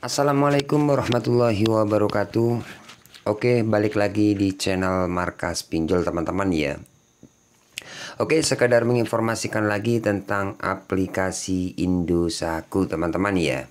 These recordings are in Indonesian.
Assalamualaikum warahmatullahi wabarakatuh. Oke, balik lagi di channel Markas Pinjol teman-teman ya. Oke, sekadar menginformasikan lagi tentang aplikasi Indosatku teman-teman ya.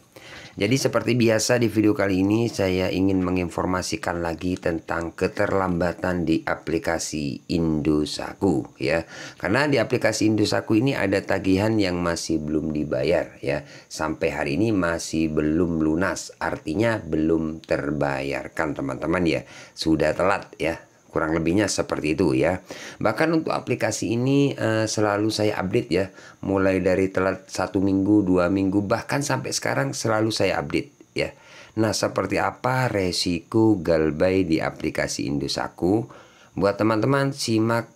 Jadi seperti biasa di video kali ini saya ingin menginformasikan lagi tentang keterlambatan di aplikasi Indosatku ya. Karena di aplikasi Indosatku ini ada tagihan yang masih belum dibayar ya. Sampai hari ini masih belum lunas, artinya belum terbayarkan teman-teman ya. Sudah telat ya. Kurang lebihnya seperti itu ya. Bahkan untuk aplikasi ini selalu saya update ya. Mulai dari telat 1 minggu, 2 minggu, bahkan sampai sekarang selalu saya update ya. Nah, seperti apa resiko galbay di aplikasi Indosatku? Buat teman-teman simak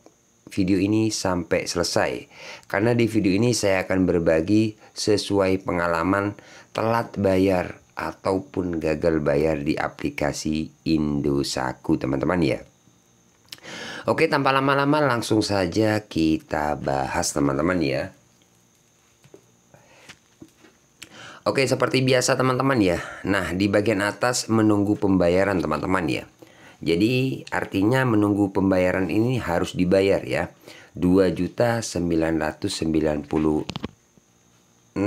video ini sampai selesai. Karena di video ini saya akan berbagi sesuai pengalaman telat bayar ataupun gagal bayar di aplikasi Indosatku teman-teman ya. Oke, tanpa lama-lama langsung saja kita bahas teman-teman ya. Oke, seperti biasa teman-teman ya. Nah, di bagian atas menunggu pembayaran teman-teman ya. Jadi artinya menunggu pembayaran ini harus dibayar ya. 2.996.000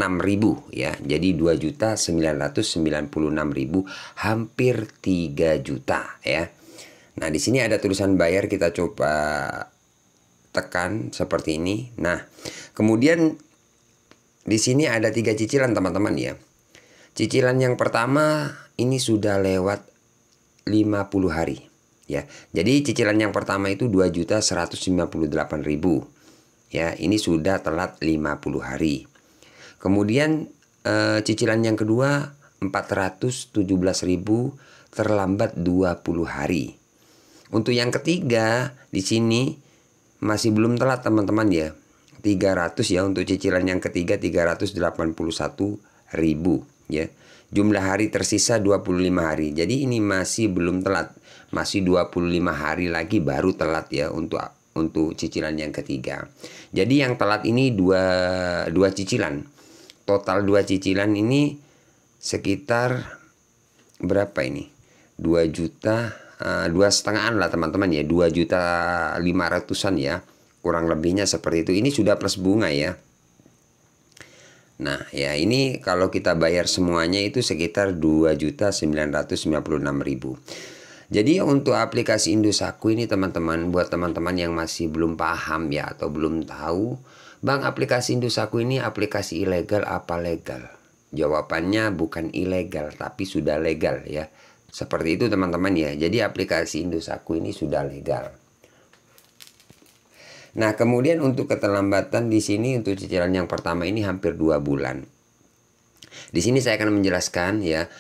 ya. Jadi 2.996.000 hampir 3 juta ya. Nah, di sini ada tulisan bayar, kita coba tekan seperti ini. Nah, kemudian di sini ada 3 cicilan teman-teman ya. Cicilan yang pertama ini sudah lewat 50 hari ya. Jadi cicilan yang pertama itu 2.158.000 ya. Ini sudah telat 50 hari. Kemudian cicilan yang kedua 417.000 terlambat 20 hari. Untuk yang ketiga di sini masih belum telat teman-teman ya. 300 ya untuk cicilan yang ketiga 381.000 ya. Jumlah hari tersisa 25 hari. Jadi ini masih belum telat. Masih 25 hari lagi baru telat ya untuk cicilan yang ketiga. Jadi yang telat ini dua cicilan. Total 2 cicilan ini sekitar berapa ini? 2 juta 2,5-an lah teman-teman ya, 2.500.000-an ya, kurang lebihnya seperti itu. Ini sudah plus bunga ya. Nah ya, ini kalau kita bayar semuanya itu sekitar 2.996.000. Jadi untuk aplikasi Indosatku ini teman-teman, buat teman-teman yang masih belum paham ya atau belum tahu, Bang, aplikasi Indosatku ini aplikasi ilegal apa legal? Jawabannya bukan ilegal tapi sudah legal ya. Seperti itu teman-teman ya. Jadi aplikasi Indosatku ini sudah legal. Nah, kemudian untuk keterlambatan di sini untuk cicilan yang pertama ini hampir 2 bulan. Di sini saya akan menjelaskan ya,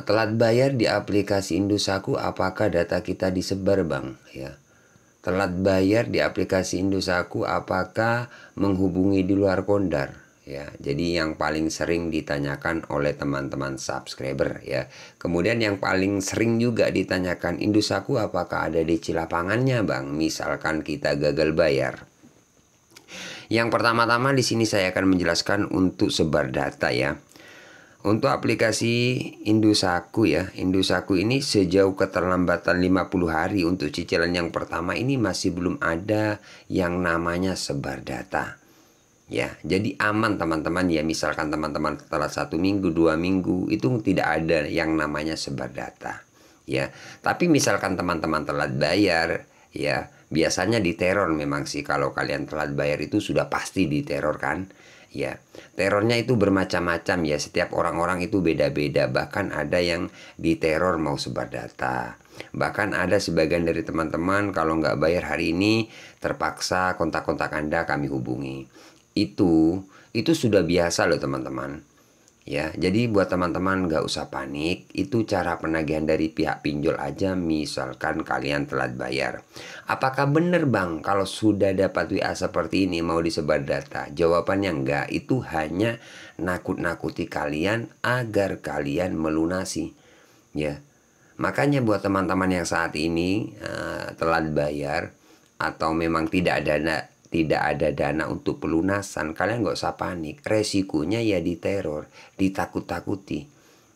telat bayar di aplikasi Indosatku apakah data kita disebar, Bang ya. Telat bayar di aplikasi Indosatku apakah menghubungi di luar kondar? Ya, jadi yang paling sering ditanyakan oleh teman-teman subscriber ya. Kemudian yang paling sering juga ditanyakan, Indosatku apakah ada DC lapangannya, Bang? Misalkan kita gagal bayar. Yang pertama-tama di sini saya akan menjelaskan untuk sebar data ya. Untuk aplikasi Indosatku ya, Indosatku ini sejauh keterlambatan 50 hari untuk cicilan yang pertama ini masih belum ada yang namanya sebar data. Ya, jadi aman teman-teman ya. Misalkan teman-teman telat 1 minggu, 2 minggu, itu tidak ada yang namanya sebar data ya. Tapi misalkan teman-teman telat bayar ya, biasanya diteror memang sih. Kalau kalian telat bayar itu sudah pasti diteror kan ya. Terornya itu bermacam-macam ya. Setiap orang-orang itu beda-beda. Bahkan ada yang diteror mau sebar data. Bahkan ada sebagian dari teman-teman kalau nggak bayar hari ini terpaksa kontak-kontak Anda kami hubungi. Itu sudah biasa loh teman-teman ya. Jadi buat teman-teman nggak usah panik. Itu cara penagihan dari pihak pinjol aja. Misalkan kalian telat bayar, apakah benar, Bang, kalau sudah dapat WA seperti ini mau disebar data? Jawabannya enggak. Itu hanya nakut-nakuti kalian agar kalian melunasi ya. Makanya buat teman-teman yang saat ini telat bayar atau memang tidak ada dana untuk pelunasan, kalian nggak usah panik. Resikonya ya diteror, ditakut-takuti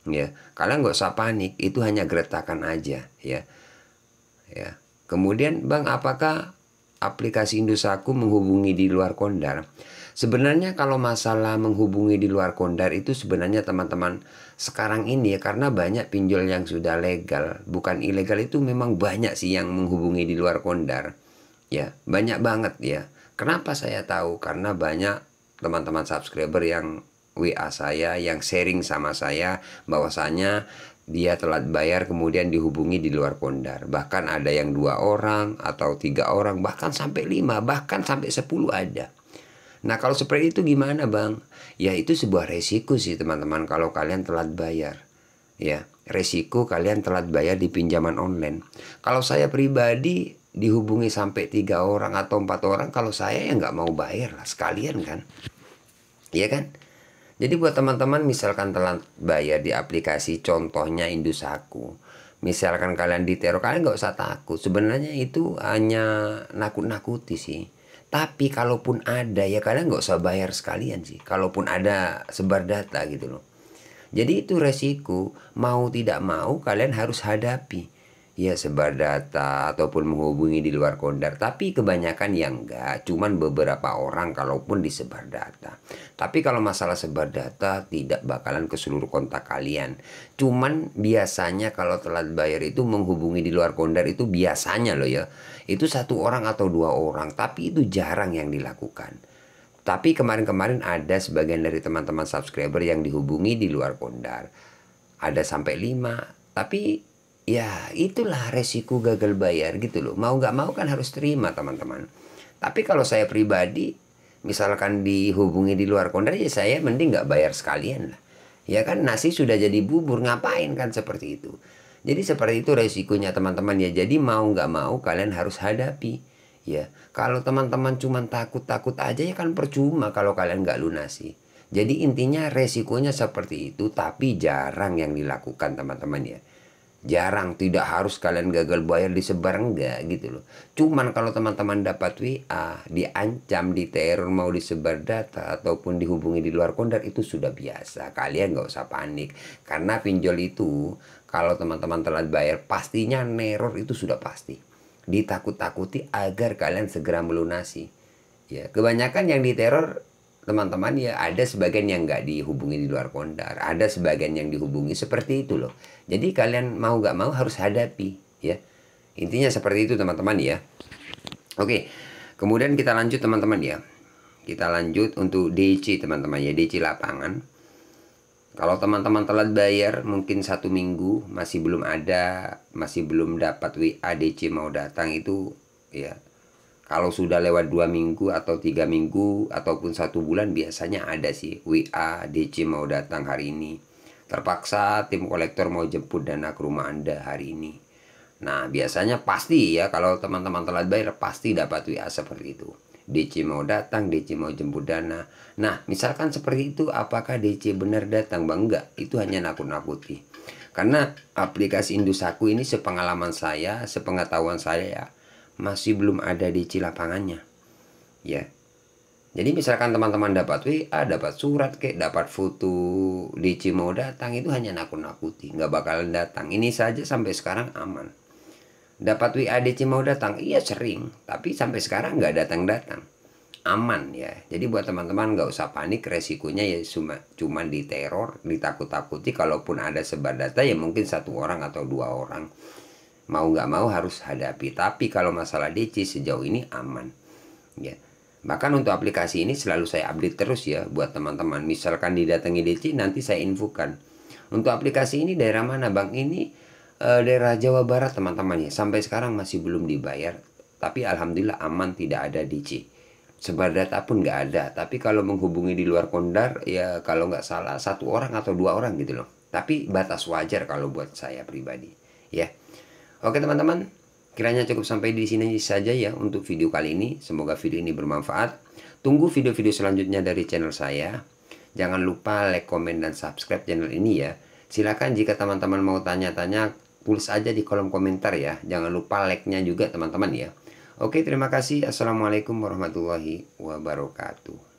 Ya, kalian nggak usah panik, itu hanya gertakan aja ya. Ya. Kemudian Bang, apakah aplikasi Indosatku menghubungi di luar Kondar? Sebenarnya kalau masalah menghubungi di luar Kondar itu sebenarnya teman-teman sekarang ini ya, karena banyak pinjol yang sudah legal, bukan ilegal, itu memang banyak sih yang menghubungi di luar Kondar. Ya, banyak banget ya. Kenapa saya tahu? Karena banyak teman-teman subscriber yang WA saya, yang sharing sama saya bahwasanya dia telat bayar kemudian dihubungi di luar Kondar. Bahkan ada yang 2 orang atau 3 orang, bahkan sampai 5, bahkan sampai 10 ada. Nah, kalau seperti itu gimana Bang? Ya, itu sebuah resiko sih teman-teman kalau kalian telat bayar. Ya, resiko kalian telat bayar di pinjaman online. Kalau saya pribadi dihubungi sampai 3 orang atau 4 orang, kalau saya ya nggak mau bayar lah sekalian kan. Iya kan? Jadi buat teman-teman misalkan telat bayar di aplikasi, contohnya Indosatku, misalkan kalian diteror, kalian nggak usah takut. Sebenarnya itu hanya nakut-nakuti sih. Tapi kalaupun ada ya kalian nggak usah bayar sekalian sih. Kalaupun ada sebar data gitu loh. Jadi itu resiko, mau tidak mau kalian harus hadapi. Ya, sebar data ataupun menghubungi di luar Kondar. Tapi kebanyakan yang enggak, cuman beberapa orang kalaupun disebar data. Tapi kalau masalah sebar data tidak bakalan ke seluruh kontak kalian. Cuman biasanya kalau telat bayar itu menghubungi di luar Kondar itu biasanya loh ya. Itu 1 orang atau 2 orang, tapi itu jarang yang dilakukan. Tapi kemarin-kemarin ada sebagian dari teman-teman subscriber yang dihubungi di luar Kondar. Ada sampai 5. Tapi ya itulah resiko gagal bayar gitu loh. Mau nggak mau kan harus terima teman-teman. Tapi kalau saya pribadi, misalkan dihubungi di luar Kondar, ya saya mending nggak bayar sekalian lah. Ya kan, nasi sudah jadi bubur, ngapain kan seperti itu. Jadi seperti itu resikonya teman-teman ya. Jadi mau nggak mau kalian harus hadapi. Ya, kalau teman-teman cuma takut-takut aja ya kan percuma kalau kalian nggak lunasi. Jadi intinya resikonya seperti itu, tapi jarang yang dilakukan teman-teman ya. Jarang, tidak harus kalian gagal bayar disebar, enggak gitu loh. Cuman kalau teman-teman dapat WA, diancam, diteror, mau disebar data ataupun dihubungi di luar Kondar, itu sudah biasa. Kalian nggak usah panik. Karena pinjol itu kalau teman-teman telat bayar pastinya neror, itu sudah pasti. Ditakut-takuti agar kalian segera melunasi. Ya, kebanyakan yang diteror teman-teman ya, ada sebagian yang nggak dihubungi di luar Kondar, ada sebagian yang dihubungi, seperti itu loh. Jadi kalian mau nggak mau harus hadapi ya. Intinya seperti itu teman-teman ya. Oke, kemudian kita lanjut teman-teman ya. Kita lanjut untuk DC teman-teman ya, DC lapangan. Kalau teman-teman telat bayar mungkin 1 minggu masih belum ada, masih belum dapat WA DC mau datang, itu ya. Kalau sudah lewat 2 minggu atau 3 minggu ataupun 1 bulan, biasanya ada sih WA DC mau datang hari ini. Terpaksa tim kolektor mau jemput dana ke rumah Anda hari ini. Nah, biasanya pasti ya kalau teman-teman telat bayar pasti dapat WA seperti itu. DC mau datang, DC mau jemput dana. Nah, misalkan seperti itu, apakah DC benar datang Bang? Enggak, itu hanya nakut-nakuti. Karena aplikasi Indosatku ini sepengalaman saya, sepengetahuan saya ya, masih belum ada DC lapangannya. Ya. Jadi misalkan teman-teman dapat WA, dapat surat kayak dapat foto DC mau datang, itu hanya nakut-nakuti, nggak bakalan datang. Ini saja sampai sekarang aman. Dapat WA DC mau datang, iya sering, tapi sampai sekarang nggak datang-datang. Aman ya. Jadi buat teman-teman nggak usah panik, resikonya ya cuma diteror, ditakut-takuti. Kalaupun ada sebar data ya mungkin 1 orang atau 2 orang. Mau nggak mau harus hadapi. Tapi kalau masalah DC sejauh ini aman ya. Bahkan untuk aplikasi ini selalu saya update terus ya buat teman-teman. Misalkan didatangi DC, nanti saya infokan. Untuk aplikasi ini daerah mana Bang? Ini daerah Jawa Barat teman-teman ya. Sampai sekarang masih belum dibayar. Tapi alhamdulillah aman, tidak ada DC. Sebar data pun nggak ada. Tapi kalau menghubungi di luar Kondar ya, kalau nggak salah 1 orang atau 2 orang gitu loh. Tapi batas wajar kalau buat saya pribadi ya. Oke teman-teman, kiranya cukup sampai di sini saja ya untuk video kali ini. Semoga video ini bermanfaat. Tunggu video-video selanjutnya dari channel saya. Jangan lupa like, komen, dan subscribe channel ini ya. Silakan jika teman-teman mau tanya-tanya, tulis aja di kolom komentar ya. Jangan lupa like-nya juga teman-teman ya. Oke, terima kasih. Assalamualaikum warahmatullahi wabarakatuh.